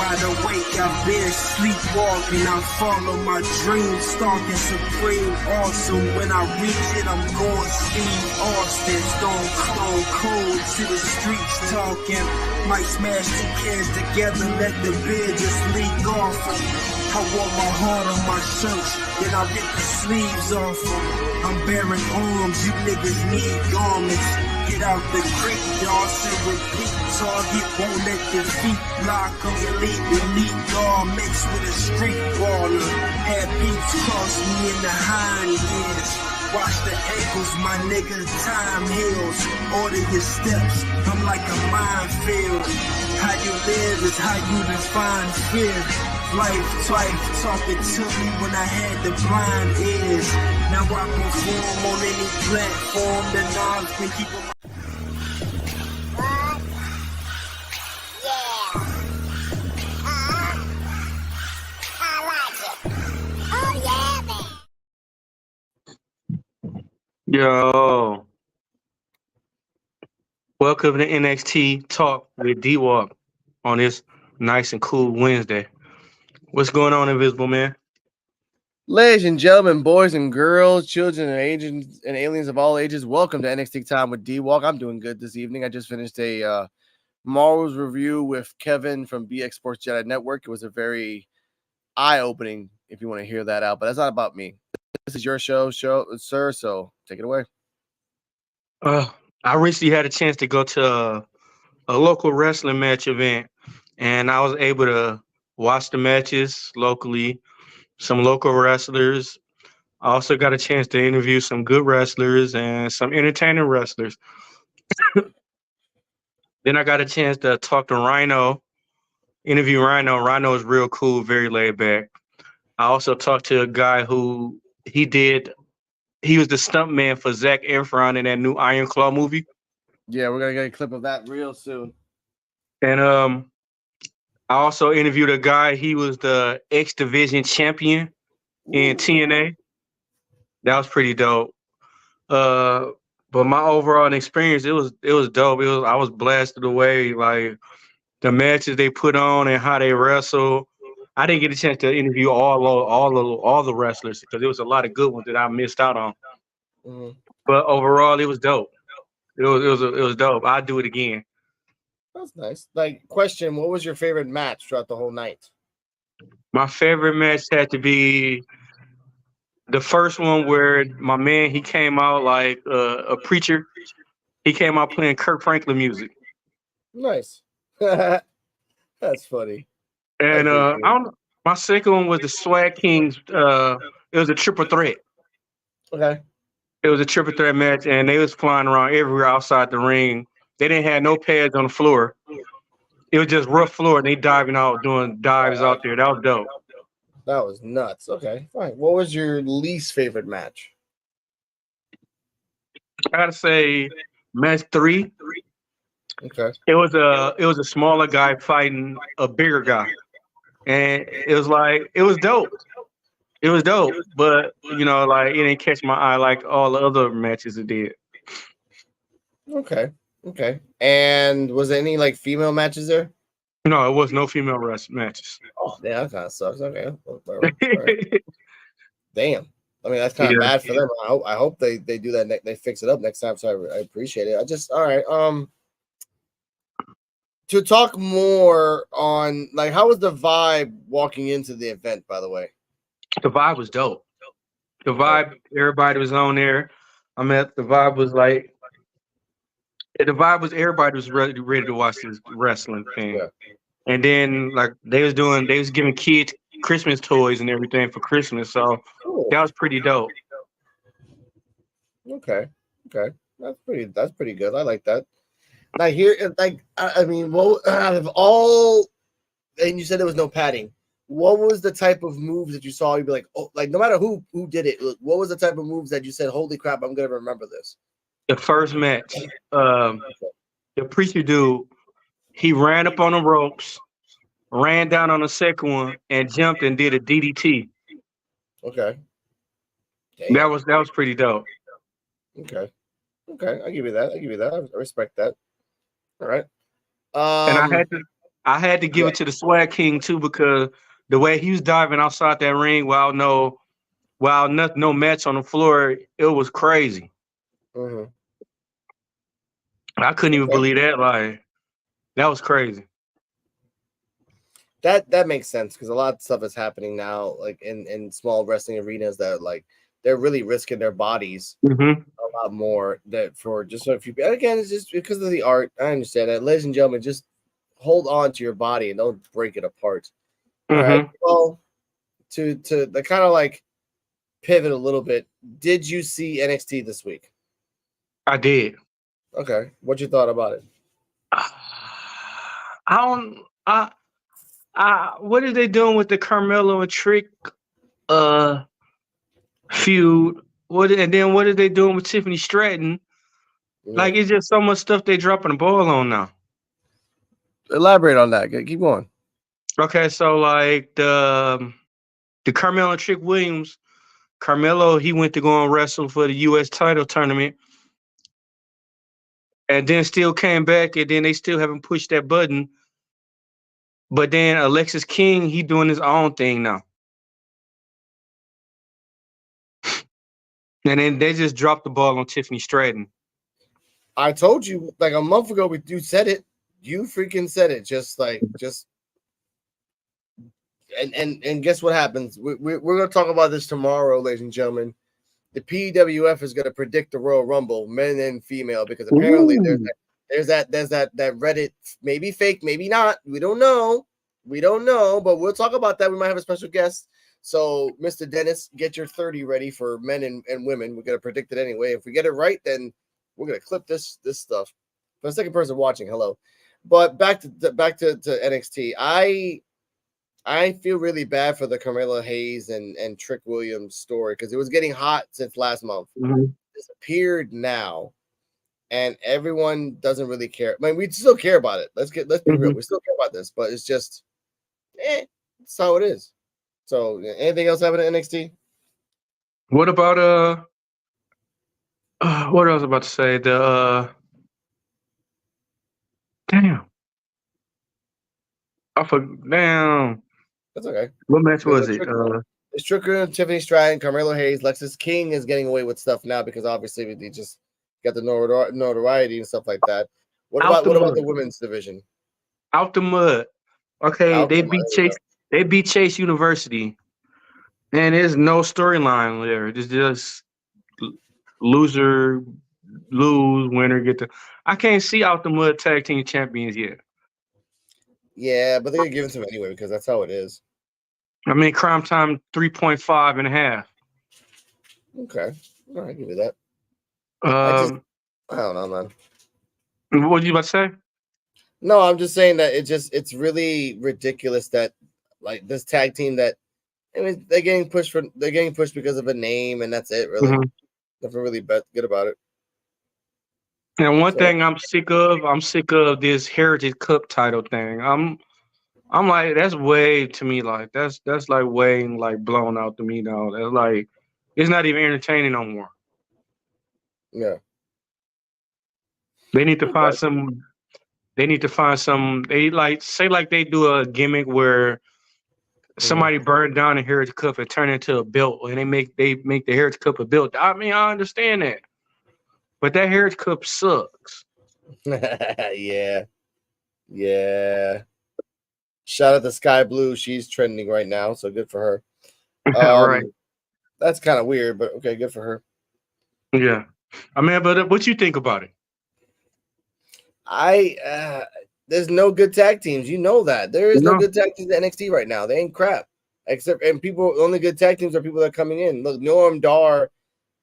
wide awake, I've been sleepwalking. I follow my dreams, stalking supreme, awesome. When I reach it, I'm going Steve Austin, stone cold to the streets talking. Might smash 2 cans together, let the beer just leak off 'em. I wore my heart on my shirts, then I rip the sleeves off 'em. I'm bearing arms, you niggas need garments. Get out the creek, y'all say repeat. Target won't let the feet block 'em. Elite garments with a street baller. Had beats cross me in the hind years. Watch the ankles, my nigga, time heals. Order your steps, I'm like a minefield. How you live is how you define fear. Life talking to me when I had the blind ears. Now I perform on any platform. The knobs been keeping my... Yo, welcome to NXT Talk with D-Walk on this nice and cool Wednesday. What's going on, Invisible Man? Ladies and gentlemen, boys and girls, children and agents and aliens of all ages, welcome to NXT Time with D-Walk. I'm doing good this evening. I just finished a Marvel's review with Kevin from BX Sports Jedi Network. It was a very eye-opening, if you want to hear that out, but that's not about me. This is your show, sir, so take it away. I recently had a chance to go to a local wrestling match event, and I was able to watch the matches locally, some local wrestlers. I also got a chance to interview some good wrestlers and some entertaining wrestlers. Then I got a chance to talk to Rhino, interview Rhino. Rhino is real cool, very laid back. I also talked to a guy who he was the stuntman for Zac Efron in that new Iron Claw movie. Yeah, we're going to get a clip of that real soon. And I also interviewed a guy. He was the X Division champion in TNA. That was pretty dope. But my overall experience, it was dope. I was blasted away, like the matches they put on and how they wrestle. I didn't get a chance to interview all the wrestlers because there was a lot of good ones that I missed out on. Mm-hmm. But overall, it was dope. It was dope. I'd do it again. That's nice. Like, question, what was your favorite match throughout the whole night? My favorite match had to be the first one where my man, he came out like a preacher. He came out playing Kirk Franklin music. Nice. That's funny. And my second one was the Swag Kings. It was a triple threat. Okay. It was a triple threat match, and they was flying around everywhere outside the ring. They didn't have no pads on the floor. It was just rough floor, and they diving out, doing dives out there. That was dope. That was nuts. Okay, fine. What was your least favorite match? I gotta say, match 3. Okay. It was a smaller guy fighting a bigger guy, and it was dope. It was dope, but you know, like it didn't catch my eye like all the other matches it did. Okay. And was there any like female matches there? No, it was no female matches. Oh, yeah, that kind of sucks. Okay. All right. Damn. I mean, that's kind of bad for them. I hope they do that. They fix it up next time. So I appreciate it. All right. To talk more on like how was the vibe walking into the event, by the way? The vibe was dope. The vibe, everybody was on there. I mean, the vibe was everybody was ready to watch this wrestling thing. Yeah. And then like they was giving kids Christmas toys and everything for Christmas. So that was pretty dope. Okay. That's pretty good. I like that. Now here, like, I mean, well, out of all, and you said there was no padding. What was the type of moves that you saw? You'd be like, oh, like no matter who did it, what was the type of moves that you said, holy crap, I'm gonna remember this? The first match, the preacher dude, he ran up on the ropes, ran down on the second one, and jumped and did a DDT. Okay. Damn. That was pretty dope. Okay, I give you that. I respect that. All right. And I had to give it to the Swag King too because the way he was diving outside that ring while no match on the floor, it was crazy. Mm-hmm. I couldn't even believe that. Like that was crazy. That makes sense because a lot of stuff is happening now, like in small wrestling arenas that like they're really risking their bodies Mm-hmm. a lot more that for just a few. Again, it's just because of the art. I understand that, ladies and gentlemen. Just hold on to your body and don't break it apart. All right. Mm-hmm. Well, to the kind of like pivot a little bit. Did you see NXT this week? I did. Okay. What you thought about it? I don't. What are they doing with the Carmelo and Trick feud? And then what are they doing with Tiffany Stratton? Yeah. Like it's just so much stuff they dropping the ball on now. Elaborate on that. Keep going. Okay, so like the Carmelo and Trick Williams, Carmelo he went to go and wrestle for the U.S. title tournament, and then still came back, and then they still haven't pushed that button. But then Alexis King, he doing his own thing now. And then they just dropped the ball on Tiffany Stratton. I told you like a month ago. You said it. You freaking said it. And guess what happens? We're going to talk about this tomorrow, ladies and gentlemen. The PWF is going to predict the Royal Rumble, men and female, because apparently there's that Reddit, maybe fake, maybe not. We don't know, but we'll talk about that. We might have a special guest. So, Mr. Dennis, get your 30 ready for men and women. We're going to predict it anyway. If we get it right, then we're going to clip this stuff. For the second person watching, hello. But back to NXT. I feel really bad for the Carmelo Hayes and Trick Williams story because it was getting hot since last month. Mm-hmm. Disappeared now, and everyone doesn't really care. I mean, we still care about it. Let's be real. We still care about this, but it's just, that's how it is. So, anything else happening at NXT? What about what I was about to say? Damn. Damn. That's okay. What match was it? It's Tricker, Tiffany Stratton, Carmelo Hayes, Lexis King is getting away with stuff now because obviously they just got the notoriety and stuff like that. What about the women's division? Out the mud. Okay, they beat Chase University, and there's no storyline there. It's just loser, lose, winner get the. I can't see Out the Mud tag team champions yet. Yeah, but they're gonna give it to them anyway because that's how it is. I mean, Crime Time 3.5 and a half. Okay, all right, give me that. I don't know, man. What were you about to say? No, I'm just saying that it's really ridiculous that like this tag team that I mean they're getting pushed because of a name and that's it really. Mm-hmm. Nothing really good about it. And one thing I'm sick of this Heritage Cup title thing. I'm like, that's way to me like that's like way like blown out to me now. That's like it's not even entertaining no more. Yeah. They need to find some. They like say like they do a gimmick where somebody burned down a Heritage Cup and turn it into a belt, and they make the Heritage Cup a belt. I mean, I understand that, but that Heritage Cup sucks. Yeah. Shout out to Sky Blue. She's trending right now, so good for her. All right. That's kind of weird, but okay, good for her. Yeah. I mean, but what you think about it? There's no good tag teams. You know that. There is no good tag teams at NXT right now. They ain't crap. Only good tag teams are people that are coming in. Look, Noam Dar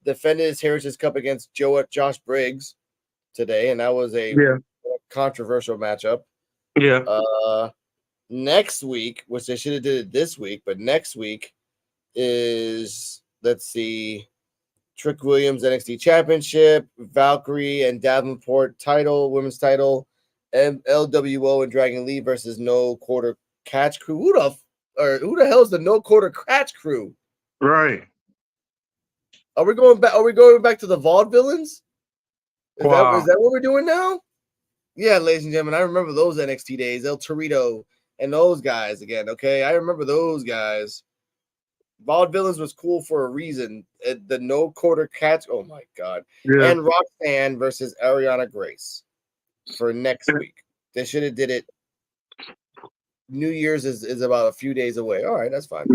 defended his Heritage Cup against Josh Briggs today, and that was a controversial matchup. Yeah. Next week, which they should have did it this week, but next week is, let's see, Trick Williams NXT Championship, Valkyrie and Davenport title, women's title, and LWO and Dragon Lee versus No Quarter Catch Crew. Who the hell is the No Quarter Catch Crew? Right. Are we going back to the Vaudevillains? Is Wow. that what we're doing now? Yeah, ladies and gentlemen, I remember those NXT days, El Torito and those guys again. Okay, I remember those guys. Vaudevillains was cool for a reason. The no quarter catch. Oh my god! Yeah. And Roxanne versus Ariana Grace for next week. They should have did it. New Year's is about a few days away. All right, that's fine.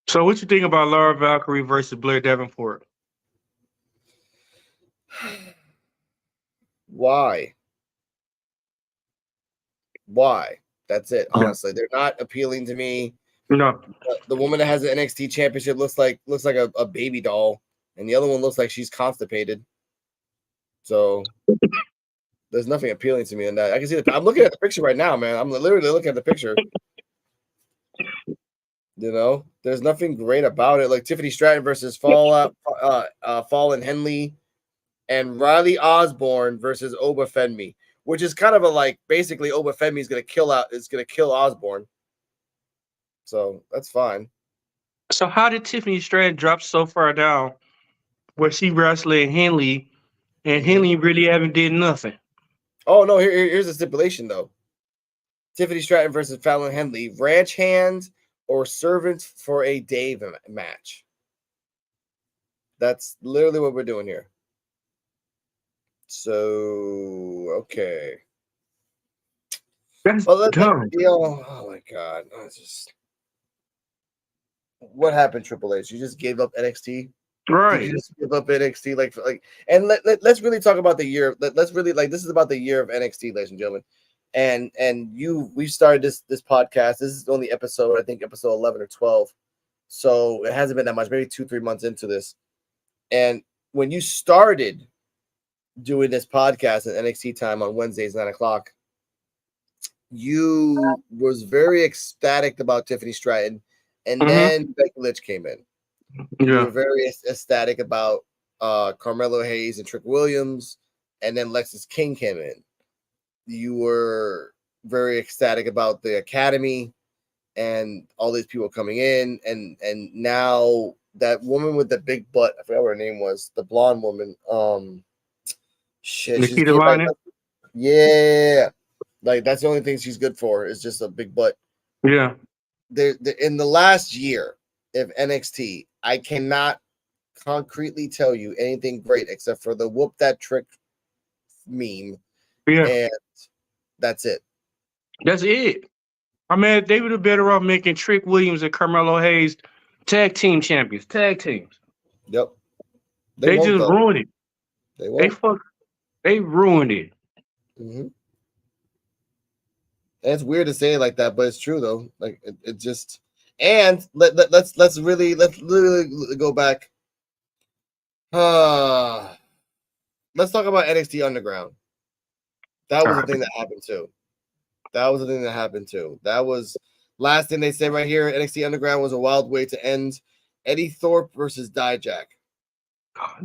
So what you think about Laura Valkyrie versus Blair Davenport? Why? That's it. Honestly, they're not appealing to me. No. The woman that has the NXT championship looks like a baby doll, and the other one looks like she's constipated. So there's nothing appealing to me in that. I can see I'm looking at the picture right now, man. I'm literally looking at the picture. You know, there's nothing great about it. Like Tiffany Stratton versus Fallen Henley, and Riley Osborne versus Oba Fenmi, which is kind of a like basically Oba Fenmi is gonna kill Osborne. So that's fine. So how did Tiffany Stratton drop so far down where she wrestling Henley and Henley really haven't did nothing? Oh no, here's the stipulation though. Tiffany Stratton versus Fallon Henley, ranch hand or servant for a day match. That's literally what we're doing here. So okay. That's dumb. Oh my god. What happened, Triple H? You just gave up NXT? Right. You just give up NXT like and let's really talk about the year. Let's really this is about the year of NXT, ladies and gentlemen. And we started this podcast. This is only episode 11 or 12. So it hasn't been that much, maybe 2-3 months into this. And when you started doing this podcast at NXT time on Wednesdays, 9:00, you was very ecstatic about Tiffany Stratton, and then Becky Lynch came in. Yeah. You were very ecstatic about Carmelo Hayes and Trick Williams, and then Lexis King came in. You were very ecstatic about the Academy and all these people coming in, and now that woman with the big butt, I forgot what her name was, the blonde woman. Nikita Lyons. Yeah, like that's the only thing she's good for is just a big butt. Yeah. In the last year of NXT, I cannot concretely tell you anything great except for the whoop that trick meme. Yeah. And that's it. That's it. I mean, they would have better off making Trick Williams and Carmelo Hayes tag team champions. Tag teams. Yep. They just ruined it. They won't. They ruined it. Mm-hmm. And it's weird to say it like that, but it's true though. Like it just. And let's really go back. Let's talk about NXT Underground. That was the thing that happened too. That was last thing they said right here. NXT Underground was a wild way to end. Eddie Thorpe versus Dijak.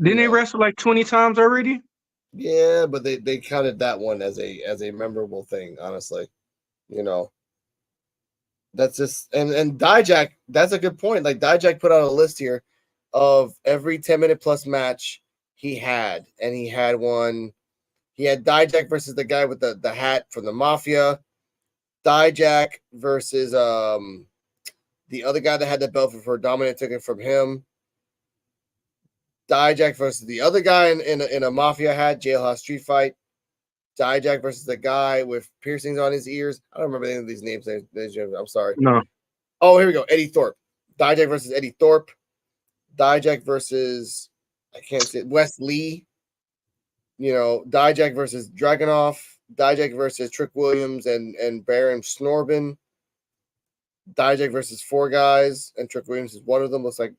Didn't they wrestle like 20 times already? Yeah, but they counted that one as a memorable thing, honestly. You know. That's just and Dijak, that's a good point. Like Dijak put out a list here of every 10-minute plus match he had, and he had one. He had Dijak versus the guy with the hat from the Mafia. Dijak versus the other guy that had the belt for Dominant took it from him. Dijak versus the other guy in a Mafia hat, Jailhouse Street Fight. Dijak versus the guy with piercings on his ears. I don't remember any of these names. I'm sorry. No. Oh, here we go. Eddie Thorpe. Dijak versus Eddie Thorpe. Dijak versus, I can't say it, Wes Lee. You know, Dijak versus Dragunov. Dijak versus Trick Williams and Baron Snorbin. Dijak versus four guys, and Trick Williams is one of them. Looks like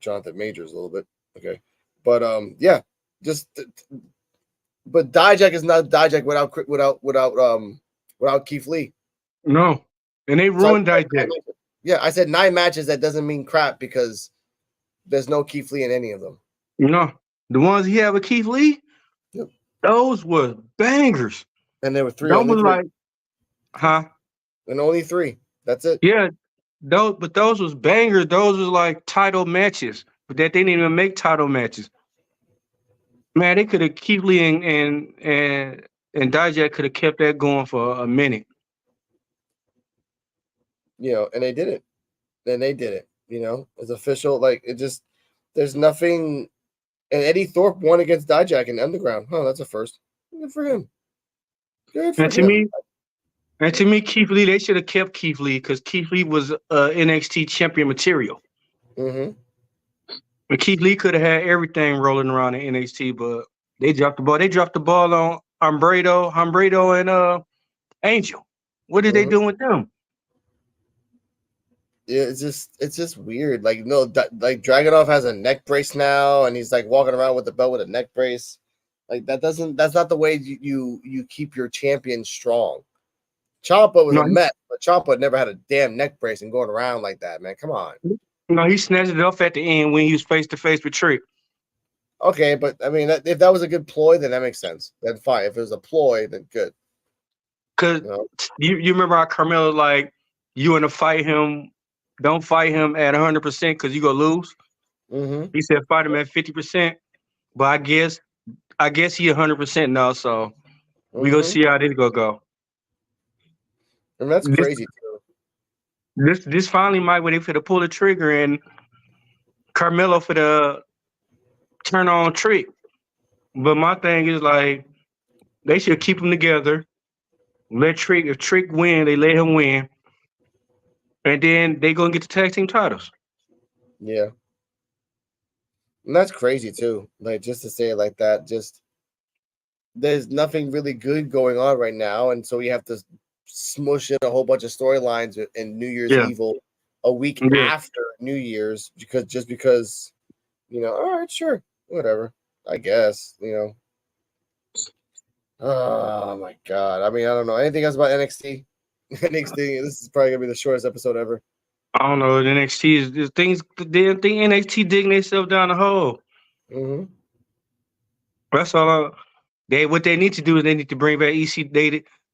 Jonathan Majors a little bit. Okay. But yeah. But Dijak is not Dijak without Keith Lee. No, and they ruined Dijak. Yeah, I said 9 matches. That doesn't mean crap because there's no Keith Lee in any of them. No, the ones he had with Keith Lee, yep. Those were bangers. And there were 3. That was like, huh? And only 3. That's it. Yeah, those was bangers. Those was like title matches, but that they didn't even make title matches. Man, they could have Keith Lee and Dijak could have kept that going for a minute. And they did it. And they did it. It's official. Like it just, there's nothing. And Eddie Thorpe won against Dijak in the Underground. Oh, that's a first. Good for him. Good for And to him. me, Keith Lee, they should have kept Keith Lee because Keith Lee was NXT champion material. Mm-hmm. And Keith Lee could have had everything rolling around in NXT, but they dropped the ball. They dropped the ball on Humberto, and Angel. What are they doing with them? Yeah, it's just weird. Like like Dragunov has a neck brace now, and he's like walking around with the belt with a neck brace. Like that's not the way you keep your champion strong. Ciampa was a mess, but Ciampa never had a damn neck brace and going around like that, man. Come on. No, he snatched it off at the end when he was face to face with Trick. Okay, but I mean, if that was a good ploy, then that makes sense. Then fine. If it was a ploy, then good. Cause you remember how Carmelo like you want to fight him, don't fight him at 100% because you gonna lose. Mm-hmm. He said fight him at 50%, but I guess he 100% now. So we gonna see how this gonna go. And that's crazy too. This finally might when they for to pull the trigger and Carmelo for the turn on Trick. But my thing is like they should keep them together. Let Trick, if Trick win, they let him win. And then they gonna get the tag team titles. Yeah. And that's crazy too. Like just to say it like that, just there's nothing really good going on right now. And so we have to smush in a whole bunch of storylines in New Year's Evil a week after New Year's because all right, sure, whatever. I guess, Oh my god. I mean, I don't know. Anything else about NXT? NXT, this is probably gonna be the shortest episode ever. I don't know. The NXT is things. The damn thing NXT digging themselves down the hole. Mm-hmm. That's all. What they need to do is they need to bring back EC.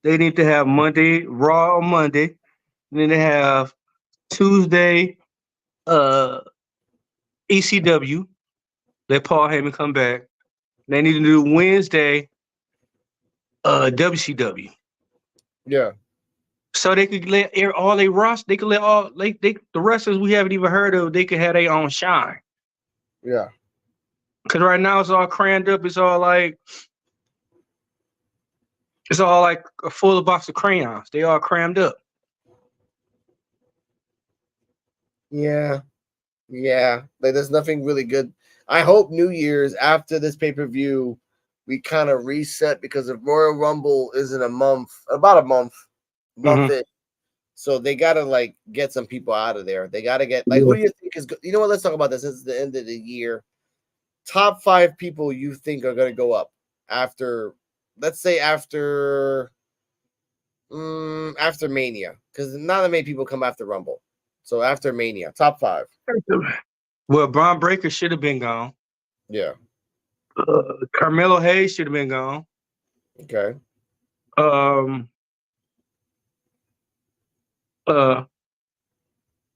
They need to have Monday Raw on Monday, and then they have Tuesday ECW. Let Paul Heyman come back. They need to do Wednesday WCW. Yeah. So they could let all they roster. They could let all the wrestlers we haven't even heard of. They could have their own shine. Yeah. Because right now it's all crammed up. It's all like a full box of crayons. They all crammed up. Yeah. Yeah. Like there's nothing really good. I hope New Year's after this pay-per-view, we kind of reset because if Royal Rumble is in about a month in. So they gotta like get some people out of there. They gotta get who do you think is good? You know what? Let's talk about this. This is the end of the year. Top 5 people you think are gonna go up after, let's say after Mania, because not that many people come after Rumble. So after Mania, top 5. Well, Braun Breaker should have been gone. Yeah. Carmelo Hayes should have been gone. Okay.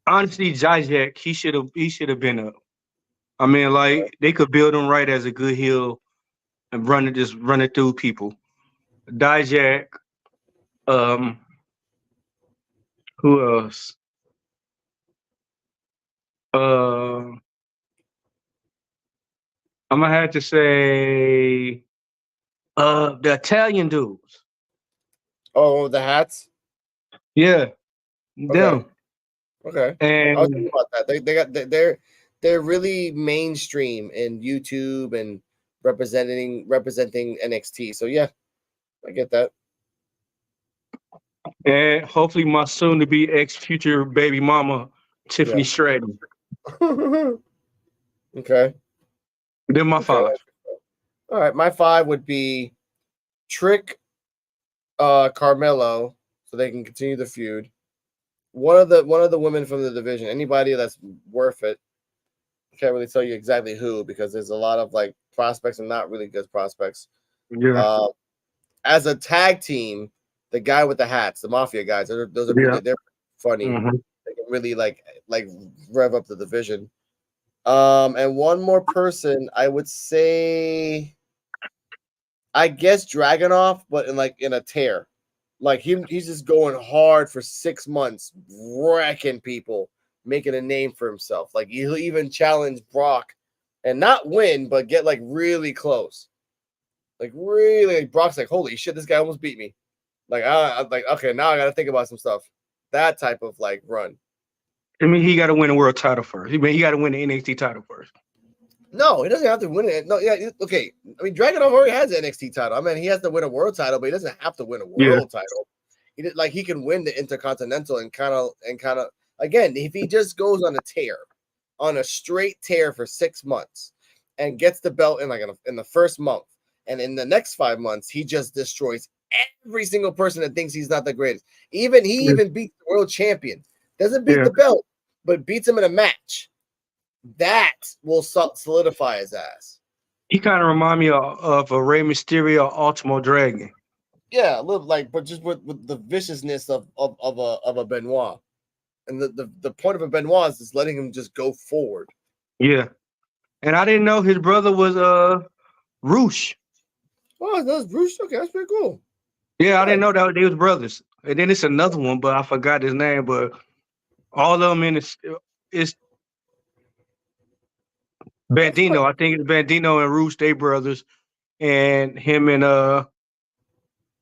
Honestly, Dijak, he should have been up. I mean, like they could build him right as a good heel and run it through people. Dijak, who else? I'm gonna have to say the Italian dudes. Oh, the hats? Yeah. Them. Okay. And I was thinking about that. They're really mainstream in YouTube and representing NXT. So yeah, I get that. And hopefully my soon to be ex future baby mama, Tiffany Stratton. Okay. Then my 5. All right. My 5 would be Trick, Carmelo, so they can continue the feud. One of the women from the division, anybody that's worth it. I can't really tell you exactly who because there's a lot of like prospects and not really good prospects. Yeah. As a tag team, the guy with the hats, the Mafia guys, those are they're funny. Mm-hmm. They can really like rev up the division. And one more person, I would say I guess Dragunov, but in a tear. Like he's just going hard for 6 months, wrecking people, making a name for himself. Like he'll even challenge Brock and not win, but get like really close. Like really, like Brock's like, holy shit, this guy almost beat me. Like I'm like, okay, now I gotta think about some stuff. That type of like run. I mean, he got to win a world title first. He got to win the NXT title first. No, he doesn't have to win it. No, yeah, okay. I mean, Dragunov already has the NXT title. I mean, he has to win a world title, but he doesn't have to win a world title. He can win the Intercontinental and kind of again, if he just goes on a tear, on a straight tear for 6 months, and gets the belt in the first month, and in the next 5 months, he just destroys every single person that thinks he's not the greatest. Even beats the world champion, doesn't beat the belt, but beats him in a match. That will solidify his ass. He kind of remind me of a Rey Mysterio Ultimo Dragon. Yeah, a little like, but just with the viciousness of a Benoit, and the point of a Benoit is just letting him just go forward. Yeah, and I didn't know his brother was Roosh. Oh, that's Roosh. Okay, that's pretty cool. Yeah, I didn't know that they was brothers. And then it's another one, but I forgot his name. But all of them in it's Bandino. I think it's Bandino and Roosh, they brothers, and him and all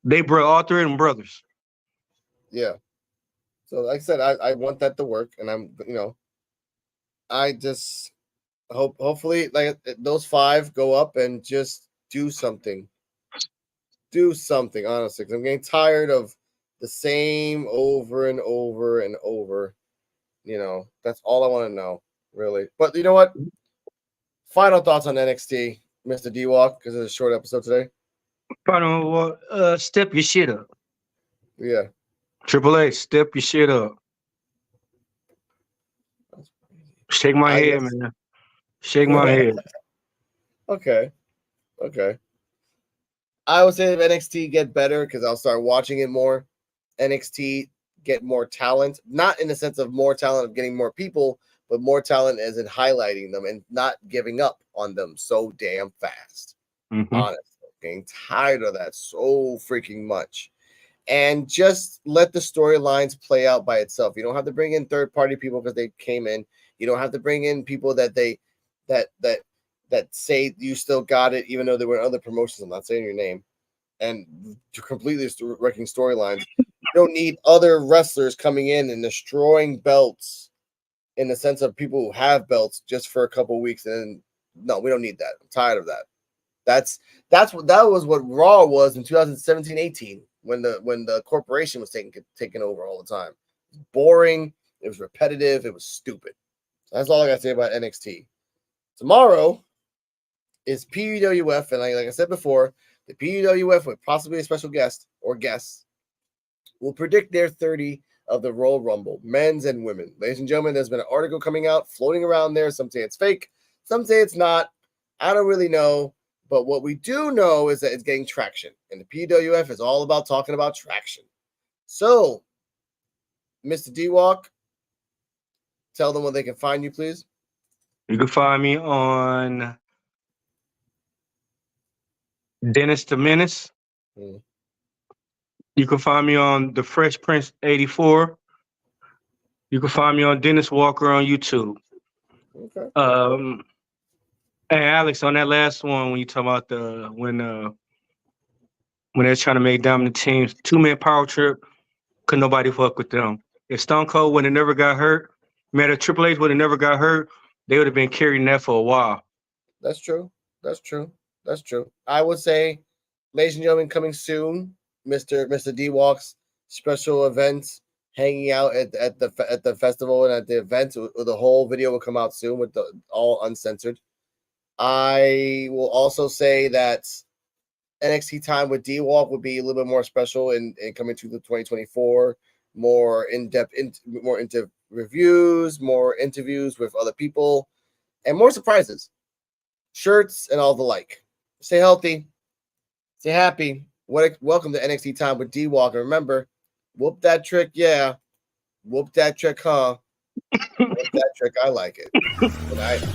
three of them brothers. Yeah. So like I said, I want that to work, and I just hopefully like those 5 go up and just do something. Do something, honestly, because I'm getting tired of the same over and over and over. That's all I want to know, really. But you know what? Final thoughts on NXT, Mr. D-Walk, because it's a short episode today. Final, step your shit up. Yeah. Triple H, step your shit up. Shake my head, man. Shake my head. Okay. I would say if NXT get better, because I'll start watching it more. NXT get more talent, not in the sense of more talent of getting more people, but more talent as in highlighting them and not giving up on them so damn fast. Mm-hmm. Honestly, getting tired of that so freaking much. And just let the storylines play out by itself. You don't have to bring in third-party people because they came in. You don't have to bring in people that say you still got it, even though they were in other promotions. I'm not saying your name. And completely wrecking storylines. You don't need other wrestlers coming in and destroying belts in the sense of people who have belts just for a couple weeks. And no, we don't need that. I'm tired of that. That was what Raw was in 2017-18 when the corporation was taking over all the time. It was boring. It was repetitive. It was stupid. So that's all I got to say about NXT. Tomorrow is PUWF, and like I said before, the PUWF with possibly a special guest or guests will predict their 30 of the Royal Rumble, men's and women. Ladies and gentlemen, there's been an article coming out, floating around there. Some say it's fake. Some say it's not. I don't really know. But what we do know is that it's getting traction. And the PWF is all about talking about traction. So, Mr. D-Walk, tell them where they can find you, please. You can find me on Dennis the Menace. You can find me on The Fresh Prince 84. You can find me on Dennis Walker on YouTube. Okay. Hey Alex, on that last one, when you talk about when they're trying to make dominant teams, 2-man power trip, could nobody fuck with them. If Stone Cold would have never got hurt, if Triple H would have never got hurt, they would have been carrying that for a while. That's true. I would say, ladies and gentlemen, coming soon, Mr. D-Walk's special events, hanging out at the festival and at the event. The whole video will come out soon with all uncensored. I will also say that NXT time with D-Walk would be a little bit more special in coming to the 2024, more in-depth, more into reviews, more interviews with other people, and more surprises, shirts, and all the like. Stay healthy, stay happy. Welcome to NXT time with D-Walk. And remember, whoop that trick, yeah. Whoop that trick, huh? Whoop that trick, I like it. Good night.